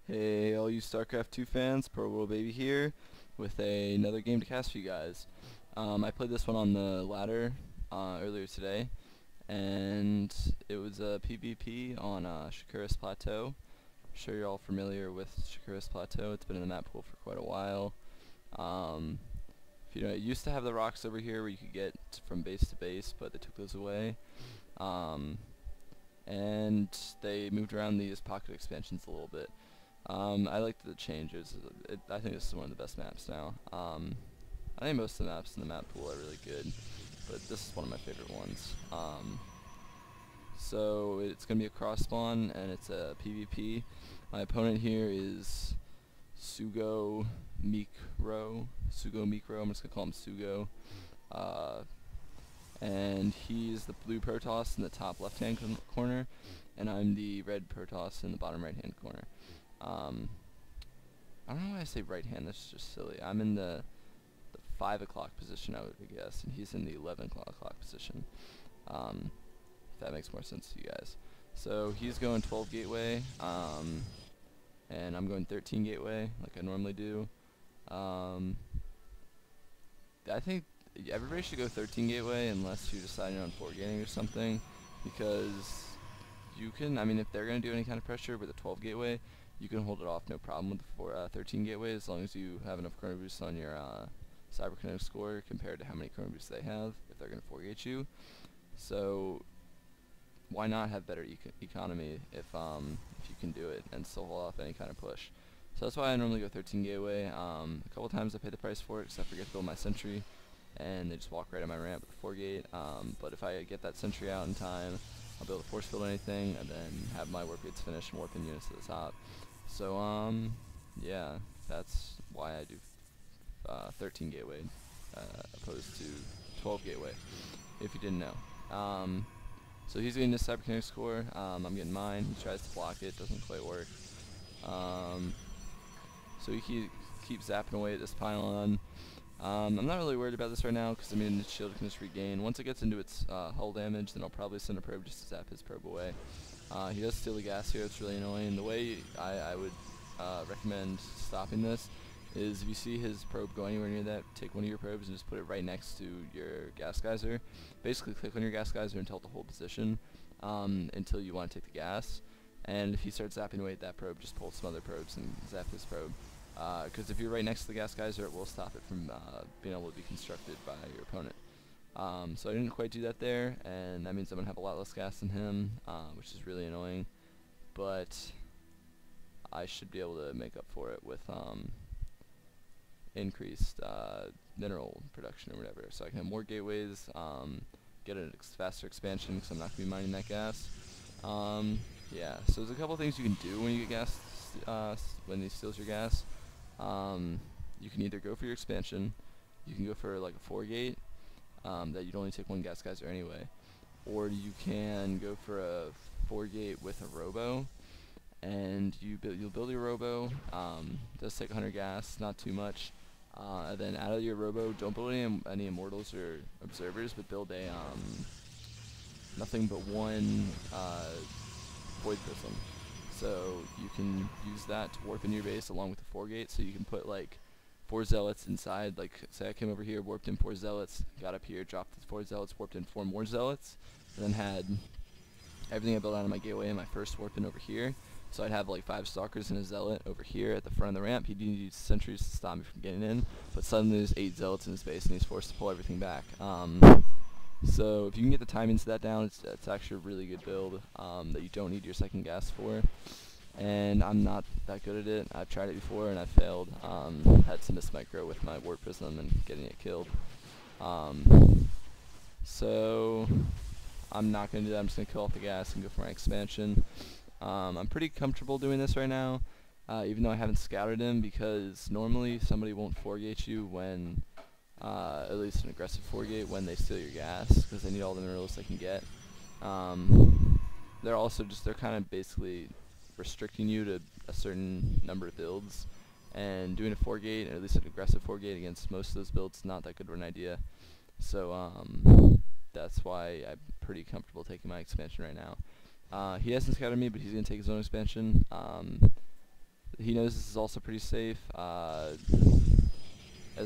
Hey, all you StarCraft 2 fans, pearlwitleBB here with another game to cast for you guys. I played this one on the ladder earlier today, and it was a PvP on Shakuras Plateau. I'm sure you're all familiar with Shakuras Plateau. It's been in the map pool for quite a while. If you know, it used to have the rocks over here where you could get from base to base, but they took those away. And they moved around these pocket expansions a little bit. I like the changes. I think this is one of the best maps now. I think most of the maps in the map pool are really good, but this is one of my favorite ones. So it's going to be a cross spawn, and it's a PvP. My opponent here is Sugo Mikro. I'm just going to call him Sugo. And he's the blue Protoss in the top left-hand corner, and I'm the red Protoss in the bottom right-hand corner. I don't know why I say right hand, that's just silly. I'm in the 5 o'clock position, I would guess, and he's in the 11 o'clock position. If that makes more sense to you guys. So he's going 12 gateway, and I'm going 13 gateway, like I normally do. I think everybody should go 13 gateway unless you're deciding on 4 gating or something, because you can, I mean, if they're going to do any kind of pressure with a 12 gateway, you can hold it off no problem with the 13 gateway, as long as you have enough chrono boosts on your cyberkinetic score compared to how many chrono boosts they have if they're going to 4-gate you. So why not have better economy if you can do it and still hold off any kind of push. So that's why I normally go 13 gateway. A couple times I pay the price for it because I forget to build my sentry, and they just walk right on my ramp with the 4-gate. But if I get that sentry out in time, I'll be able to force field anything and then have my warp gates finish and warp in units to the top. So yeah, that's why I do 13 gateway opposed to 12 gateway, if you didn't know. So he's getting this cyberkinetic score, I'm getting mine. He tries to block it, doesn't quite work. So he keeps zapping away at this pylon. I'm not really worried about this right now because I mean its shield can just regain. Once it gets into its hull damage, then I'll probably send a probe just to zap his probe away. He does steal the gas here, it's really annoying. The way I would recommend stopping this is if you see his probe go anywhere near that, take one of your probes and just put it right next to your gas geyser. Basically click on your gas geyser and tell it to hold position until you want to take the gas. And if he starts zapping away at that probe, just pull some other probes and zap his probe. Because if you're right next to the gas geyser, it will stop it from being able to be constructed by your opponent. So I didn't quite do that there, and that means I'm going to have a lot less gas than him, which is really annoying. But I should be able to make up for it with increased mineral production or whatever. So I can have more gateways, get a faster expansion because I'm not going to be mining that gas. Yeah, so there's a couple things you can do when you get gas, when he steals your gas. You can either go for your expansion, you can go for like a 4-gate, that you'd only take one gas geyser anyway, or you can go for a 4-gate with a robo, and you'll build your robo. Does take 100 gas, not too much. And then out of your robo, don't build any immortals or observers, but build a nothing but one void prism. So you can use that to warp in your base along with the 4-gate, so you can put like 4 zealots inside. Like say I came over here, warped in 4 zealots, got up here, dropped the 4 zealots, warped in 4 more zealots, and then had everything I built out of my gateway in my first warp in over here. So I'd have like 5 stalkers and a zealot over here at the front of the ramp. He'd use sentries to stop me from getting in, but suddenly there's 8 zealots in his base and he's forced to pull everything back. So if you can get the timings to that down, it's actually a really good build that you don't need your second gas for. And I'm not that good at it. I've tried it before and I failed. Had to miss micro with my warp prism and getting it killed. So I'm not going to do that. I'm just going to kill off the gas and go for my expansion. I'm pretty comfortable doing this right now, even though I haven't scouted him, because normally somebody won't 4-gate you when at least an aggressive 4-gate when they steal your gas, because they need all the minerals they can get. They're kind of basically restricting you to a certain number of builds, and doing a 4-gate, or at least an aggressive 4-gate against most of those builds is not that good of an idea. So that's why I'm pretty comfortable taking my expansion right now. He hasn't scouted me, but he's going to take his own expansion. he knows this is also pretty safe, as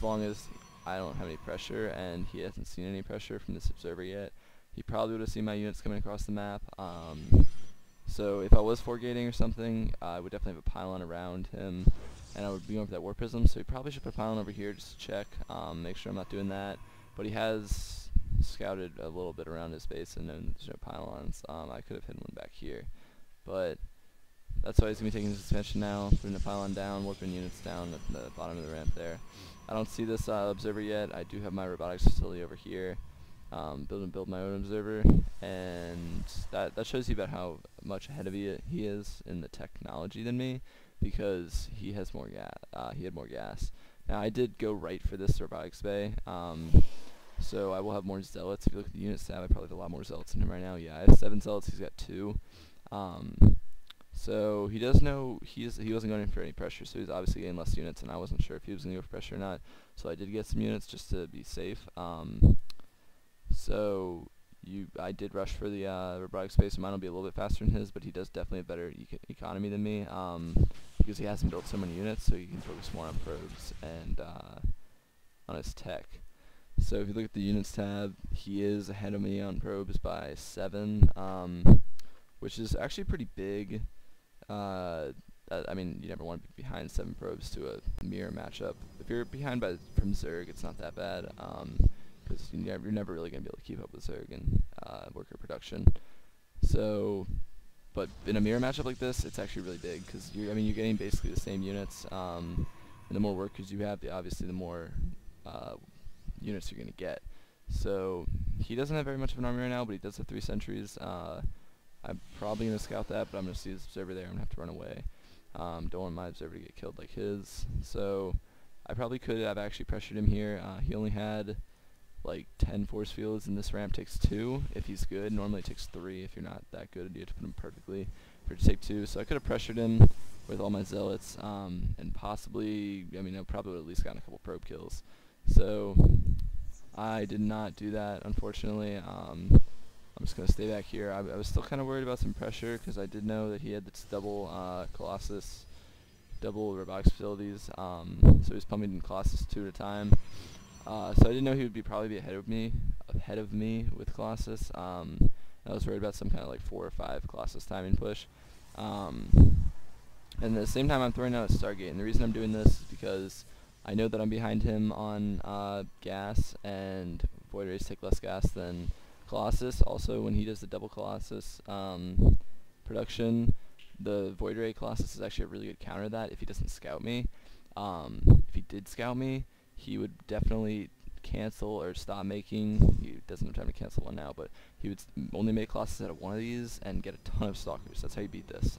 long as I don't have any pressure, and he hasn't seen any pressure from this observer yet. He probably would have seen my units coming across the map. So if I was foregating or something, I would definitely have a pylon around him, and I would be going for that war prism. So he probably should put a pylon over here just to check, make sure I'm not doing that. But he has scouted a little bit around his base and then there's no pylons. I could have hidden one back here, but that's why he's going to be taking his expansion now, putting a pylon down, warping units down at the bottom of the ramp there. I don't see this observer yet. I do have my robotics facility over here. Build my own observer, and that shows you about how much ahead of he is in the technology than me, because he has more gas. He had more gas. Now I did go right for this robotics bay, so I will have more zealots. If you look at the unit stat, I probably have a lot more zealots in him right now. Yeah, I have 7 zealots. He's got 2. So he does know he wasn't going in for any pressure, so he's obviously getting less units, and I wasn't sure if he was going to go for pressure or not. So I did get some units just to be safe. So I did rush for the robotics base. Mine will be a little bit faster than his, but he does definitely have better economy than me, because he hasn't built so many units, so he can focus more on probes and on his tech. So if you look at the units tab, he is ahead of me on probes by 7, which is actually pretty big. I mean, you never want to be behind 7 probes to a mirror matchup. If you're behind from Zerg, it's not that bad, because you're never really going to be able to keep up with Zerg and worker production. So, but in a mirror matchup like this, it's actually really big, because you're getting basically the same units, and the more workers you have, obviously the more units you're going to get. So he doesn't have very much of an army right now, but he does have 3 sentries. I'm probably going to scout that, but I'm going to see his observer there. I'm going to have to run away. Don't want my observer to get killed like his. So I probably could have actually pressured him here. He only had like 10 force fields, and this ramp takes 2 if he's good. Normally it takes 3 if you're not that good. You have to put him perfectly for it to take 2. So I could have pressured him with all my zealots, and possibly, I probably would have at least gotten a couple probe kills. So I did not do that, unfortunately. I'm just going to stay back here. I was still kind of worried about some pressure, because I did know that he had this double Colossus, double robotics facilities, so he's pumping Colossus 2 at a time. So I didn't know he would probably be ahead of me with Colossus. I was worried about some kind of like 4 or 5 Colossus timing push. And at the same time, I'm throwing out a Stargate, and the reason I'm doing this is because I know that I'm behind him on gas, and Void Rays take less gas than Colossus. Also, when he does the double Colossus production, the Void Ray Colossus is actually a really good counter to that if he doesn't scout me. If he did scout me, he would definitely cancel or stop making. He doesn't have time to cancel one now, but he would only make Colossus out of one of these and get a ton of Stalkers. That's how you beat this.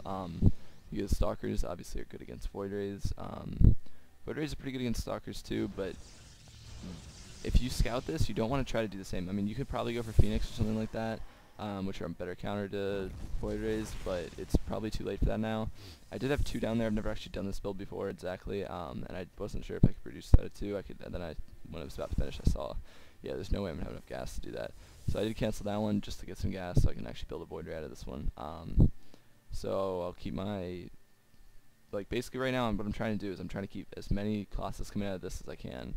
Because Stalkers obviously are good against Void Rays. Void Rays are pretty good against Stalkers too, but if you scout this, you don't want to try to do the same. You could probably go for Phoenix or something like that, which are a better counter to Void Rays, but it's probably too late for that now. I did have 2 down there. I've never actually done this build before exactly, and I wasn't sure if I could produce that at 2. And then when I was about to finish, I saw, yeah, there's no way I'm going to have enough gas to do that. So I did cancel that one just to get some gas so I can actually build a Void Ray out of this one. So I'll keep my, basically right now what I'm trying to do is I'm trying to keep as many Colossus coming out of this as I can,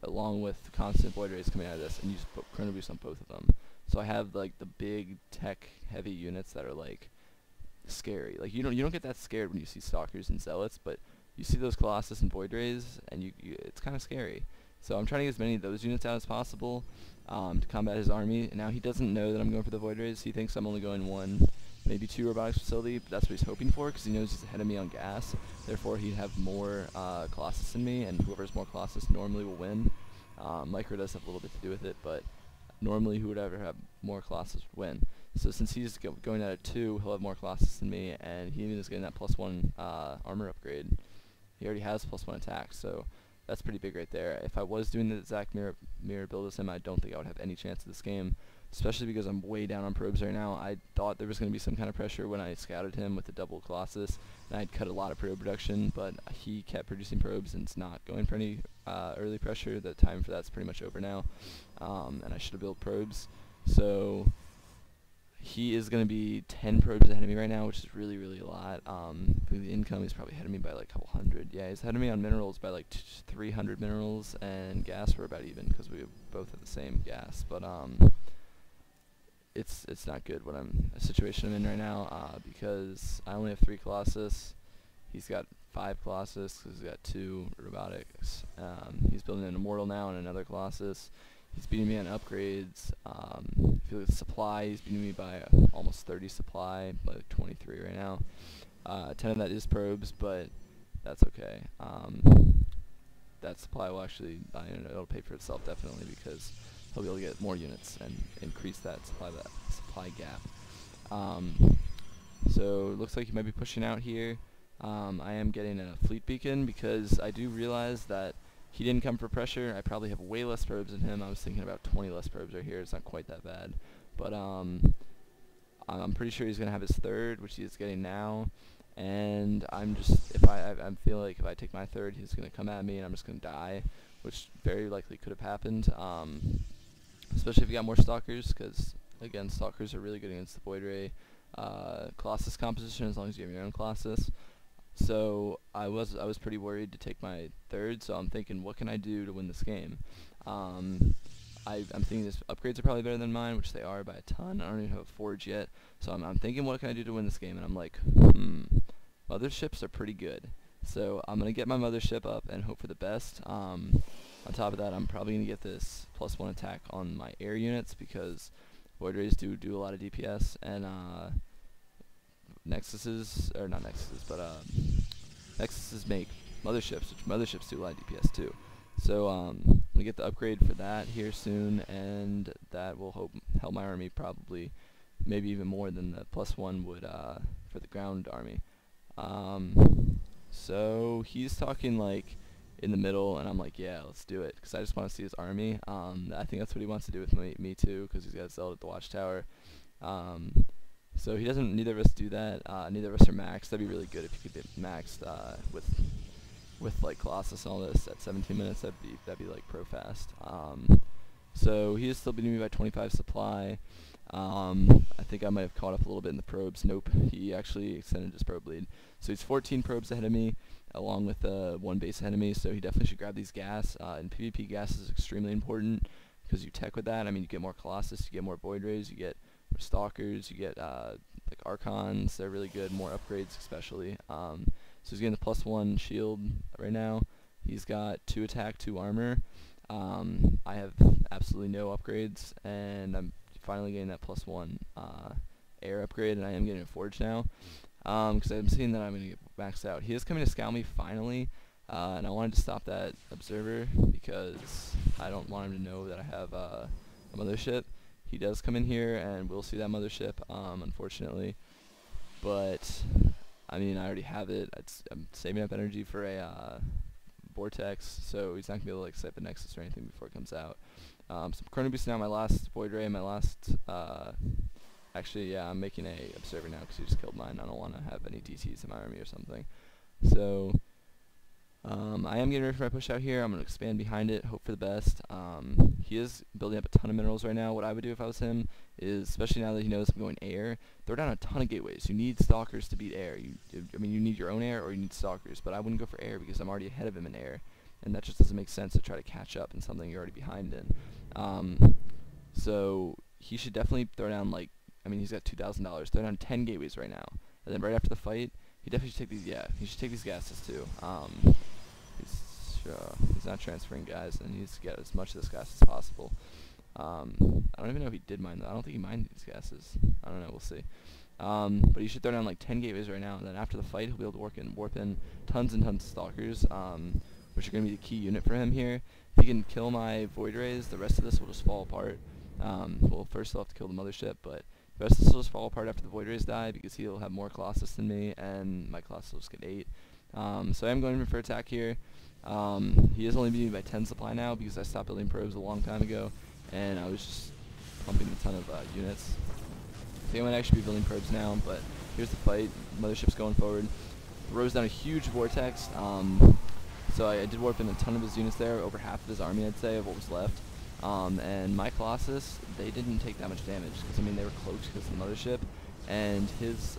along with constant Void Rays coming out of this, and use Chrono Boost on both of them. So I have the big tech heavy units that are scary. You don't get that scared when you see Stalkers and Zealots, but you see those Colossus and Void Rays, and it's kind of scary. So I'm trying to get as many of those units out as possible to combat his army. And now he doesn't know that I'm going for the Void Rays. He thinks I'm only going 1, maybe 2 robotics facility, but that's what he's hoping for, because he knows he's ahead of me on gas. Therefore, he'd have more Colossus than me, and whoever has more Colossus normally will win. Micro does have a little bit to do with it, but normally who would ever have more Colossus would win. So since he's going at a 2, he'll have more Colossus than me, and he even is getting that +1 armor upgrade. He already has +1 attack, so that's pretty big right there. If I was doing the exact mirror build as him, I don't think I would have any chance of this game, especially because I'm way down on probes right now. I thought there was going to be some kind of pressure when I scouted him with the double Colossus, and I'd cut a lot of probe production, but he kept producing probes and it's not going for any early pressure. The time for that's pretty much over now, and I should have built probes. So he is going to be 10 probes ahead of me right now, which is really, really a lot. For the income, he's probably ahead of me by like a couple hundred. Yeah, he's ahead of me on minerals by like 300 minerals, and gas we're about even because we both have the same gas. But it's not good what a situation I'm in right now, because I only have 3 Colossus. He's got 5 Colossus because he's got 2 robotics. He's building an Immortal now and another Colossus. He's beating me on upgrades. If you look at supply, he's beating me by almost 30 supply, like 23 right now. 10 of that is probes, but that's okay. That supply will actually, it'll pay for itself definitely, because he'll be able to get more units and increase that supply gap. So it looks like he might be pushing out here. I am getting a fleet beacon because I do realize that he didn't come for pressure. I probably have way less probes than him. I was thinking about 20 less probes right here. It's not quite that bad. But I'm pretty sure he's going to have his 3rd, which he is getting now. And I'm just, I feel like if I take my 3rd, he's going to come at me and I'm just going to die, which very likely could have happened. Especially if you got more Stalkers, because, again, Stalkers are really good against the Void Ray Colossus composition as long as you have your own Colossus. So I was pretty worried to take my 3rd, so I'm thinking, what can I do to win this game? I'm thinking his upgrades are probably better than mine, which they are by a ton. I don't even have a forge yet, so I'm thinking, what can I do to win this game? And I'm like, motherships are pretty good. So I'm gonna get my mothership up and hope for the best. On top of that, I'm probably gonna get this +1 attack on my air units because Void Rays do a lot of DPS, and Nexuses make motherships, which motherships do a lot of DPS too. So I'm gonna get the upgrade for that here soon, and that will help my army probably, maybe even more than the +1 would for the ground army. So he's talking like in the middle, and I'm like, yeah, let's do it, because I just want to see his army. I think that's what he wants to do with me too, because he's got Zelda at the Watchtower. So he doesn't. Neither of us do that. Neither of us are maxed. That'd be really good if you could get maxed with like Colossus and all this at 17 minutes. That'd be like pro fast. So he is still beating me by 25 supply. I think I might have caught up a little bit in the probes. Nope, he actually extended his probe lead. So he's 14 probes ahead of me, along with 1 base ahead of me. So he definitely should grab these gas. In PvP, gas is extremely important because you tech with that. I mean, you get more Colossus, you get more Void Rays, you get more Stalkers, you get like Archons. They're really good. More upgrades, especially. So he's getting the +1 shield right now. He's got 2 attack, 2 armor. I have absolutely no upgrades, and I'm finally getting that +1 air upgrade, and I am getting a forge now, because I'm seeing that I'm going to get maxed out. He is coming to scout me finally, and I wanted to stop that observer because I don't want him to know that I have a mothership. He does come in here, and we'll see that mothership, unfortunately, but I mean, I already have it. I'm saving up energy for a vortex, so he's not gonna be able to like set up a nexus or anything before it comes out. So I'm chrono boosting out my last Void Ray, my last actually, yeah, I'm making a observer now because he just killed mine. I don't want to have any DTs in my army or something. So I am getting ready for my push out here. I'm going to expand behind it, hope for the best. He is building up a ton of minerals right now. What I would do if I was him is, especially now that he knows I'm going air, throw down a ton of gateways. You need Stalkers to beat air. I mean, you need your own air or you need Stalkers, but I wouldn't go for air because I'm already ahead of him in air, and that just doesn't make sense to try to catch up in something you're already behind in. So he should definitely throw down, like, I mean, he's got $2,000. Throw down 10 gateways right now, and then right after the fight, he definitely should take these. Yeah, he should take these gases too. He's not transferring guys, and he needs to get as much of this gas as possible. I don't even know if he did mine though. I don't think he mined these gases. I don't know. We'll see. But he should throw down like 10 gateways right now, and then after the fight, he'll be able to warp in tons and tons of Stalkers, which are going to be the key unit for him here. If he can kill my Void Rays, the rest of this will just fall apart. Well, first he'll have to kill the mothership, but the rest of this will just fall apart after the Void Rays die because he'll have more Colossus than me, and my Colossus will just get 8. So I am going for attack here. He is only beating me by 10 supply now because I stopped building probes a long time ago, and I was just pumping a ton of units. I think I might actually be building probes now, but here's the fight. Mothership's going forward. Throws down a huge vortex. So I did warp in a ton of his units there, over half of his army, I'd say, of what was left. And my Colossus, they didn't take that much damage, because I mean they were cloaked because of the mothership, and his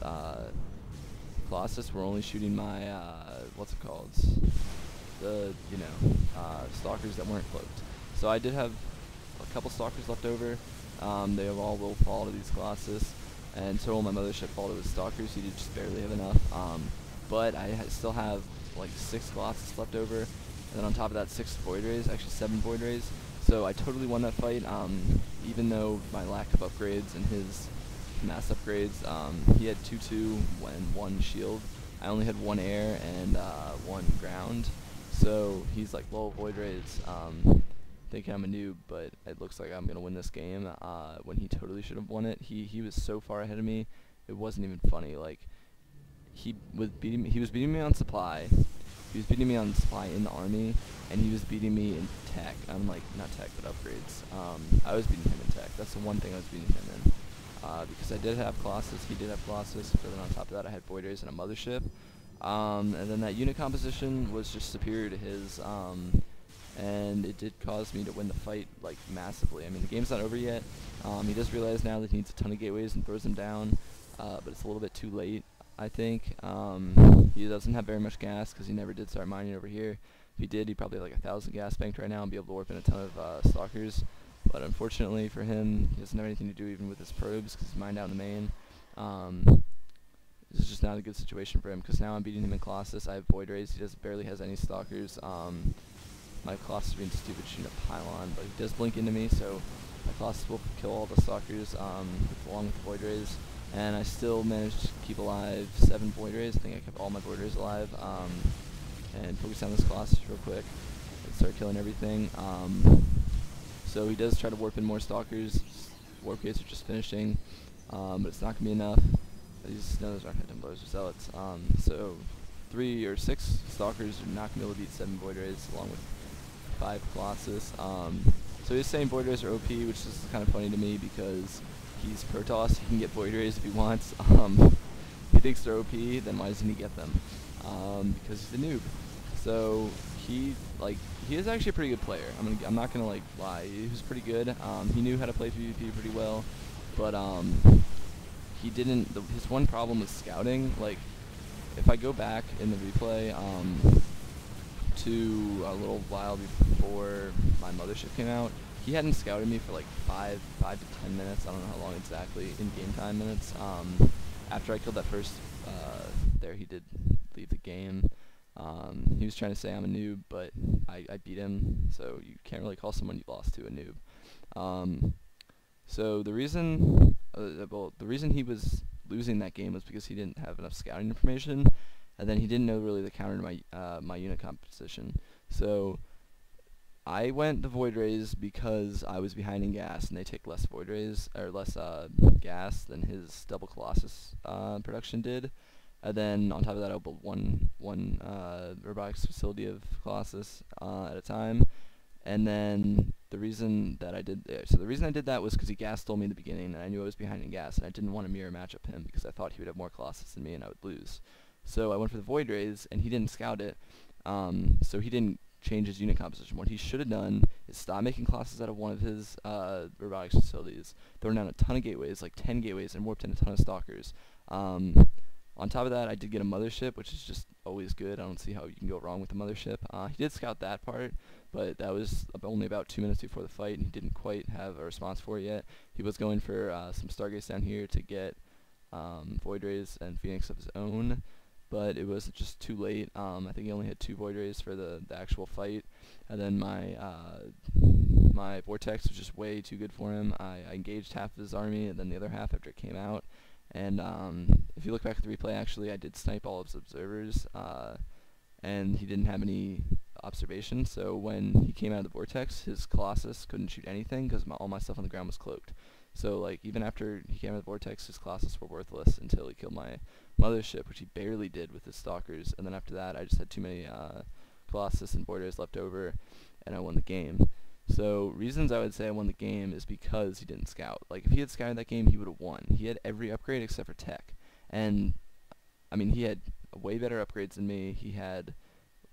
Colossus were only shooting my what's it called, the stalkers that weren't cloaked. So I did have a couple stalkers left over. They all will fall to these Colossus, and so will my mothership fall to his stalkers. He did just barely have enough. But I still have like 6 Colossus left over, and then on top of that 6 Void Rays, actually 7 Void Rays. So I totally won that fight, even though my lack of upgrades and his mass upgrades. He had 2-2 and 1 shield. I only had 1 air and 1 ground. So he's like low Void Rays, thinking I'm a noob, but it looks like I'm gonna win this game. When he totally should have won it. He was so far ahead of me, it wasn't even funny. Like he was beating me on supply. He was beating me on supply in the army, and he was beating me in tech. I'm like, not tech, but upgrades. I was beating him in tech. That's the one thing I was beating him in. Because I did have Colossus, he did have Colossus, but then on top of that I had Void Rays and a mothership. And then that unit composition was just superior to his, and it did cause me to win the fight, like, massively. I mean, the game's not over yet. He does realize now that he needs a ton of gateways and throws them down, but it's a little bit too late, I think. He doesn't have very much gas, because he never did start mining over here. If he did, he'd probably have like 1,000 gas banked right now and be able to warp in a ton of stalkers. But unfortunately for him, he doesn't have anything to do even with his probes, because he's mined out in the main. This is just not a good situation for him, because now I'm beating him in Colossus. I have Void Rays. He barely has any stalkers. My Colossus is being stupid shooting a pylon, but he does blink into me, so my Colossus will kill all the stalkers along with the Void Rays. And I still managed to keep alive 7 Void Rays. I think I kept all my Void Rays alive. And focus on this Colossus real quick and start killing everything. So he does try to warp in more stalkers. Warp gates are just finishing, but it's not going to be enough. Those aren't Phantom Blowers or Zealots. So 3 or 6 stalkers are not going to be able to beat 7 Void Rays along with 5 Colossus. So he's saying Void Rays are OP, which is kind of funny to me because he's Protoss. He can get Void Rays if he wants. If he thinks they're OP, then why doesn't he get them? Because he's a noob. So he is actually a pretty good player. I'm not gonna like lie. He was pretty good. He knew how to play PvP pretty well, but he didn't. His one problem was scouting. Like if I go back in the replay to a little while before my mothership came out, he hadn't scouted me for like 5 to 10 minutes. I don't know how long exactly in game time minutes. After I killed that first there, he did leave the game. He was trying to say I'm a noob, but I beat him, so you can't really call someone you lost to a noob. So the reason he was losing that game was because he didn't have enough scouting information, and then he didn't know really the counter to my unit composition. So I went the Void Rays because I was behind in gas, and they take less Void Rays or less gas than his double Colossus production did. And then on top of that, I built one robotics facility of Colossus at a time. And then the reason that I did that was because he gas stole me in the beginning, and I knew I was behind in gas, and I didn't want to mirror match up him because I thought he would have more Colossus than me, and I would lose. So I went for the Void Rays, and he didn't scout it, so he didn't change his unit composition. What he should have done is stop making Colossus out of one of his robotics facilities, thrown down a ton of gateways, like 10 gateways, and warped in a ton of stalkers. On top of that, I did get a mothership, which is just always good. I don't see how you can go wrong with a mothership. He did scout that part, but that was only about 2 minutes before the fight, and he didn't quite have a response for it yet. He was going for some Stargates down here to get Void Rays and Phoenix of his own, but it was just too late. I think he only had 2 Void Rays for the actual fight, and then my Vortex was just way too good for him. I engaged half of his army, and then the other half after it came out. And if you look back at the replay, actually, I did snipe all of his observers, and he didn't have any observation. So when he came out of the Vortex, his Colossus couldn't shoot anything because all my stuff on the ground was cloaked. So like even after he came out of the Vortex, his Colossus were worthless until he killed my mothership, which he barely did with his stalkers. And then after that, I just had too many Colossus and Void Rays left over, and I won the game. So reasons I would say I won the game is because he didn't scout. Like if he had scouted that game, he would have won. He had every upgrade except for tech, and I mean he had way better upgrades than me. He had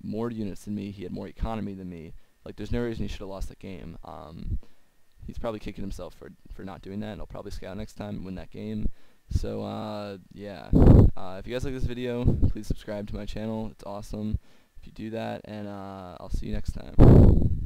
more units than me. He had more economy than me. Like there's no reason he should have lost that game. he's probably kicking himself for not doing that, and he'll probably scout next time and win that game. So yeah, if you guys like this video, please subscribe to my channel. It's awesome if you do that, and I'll see you next time.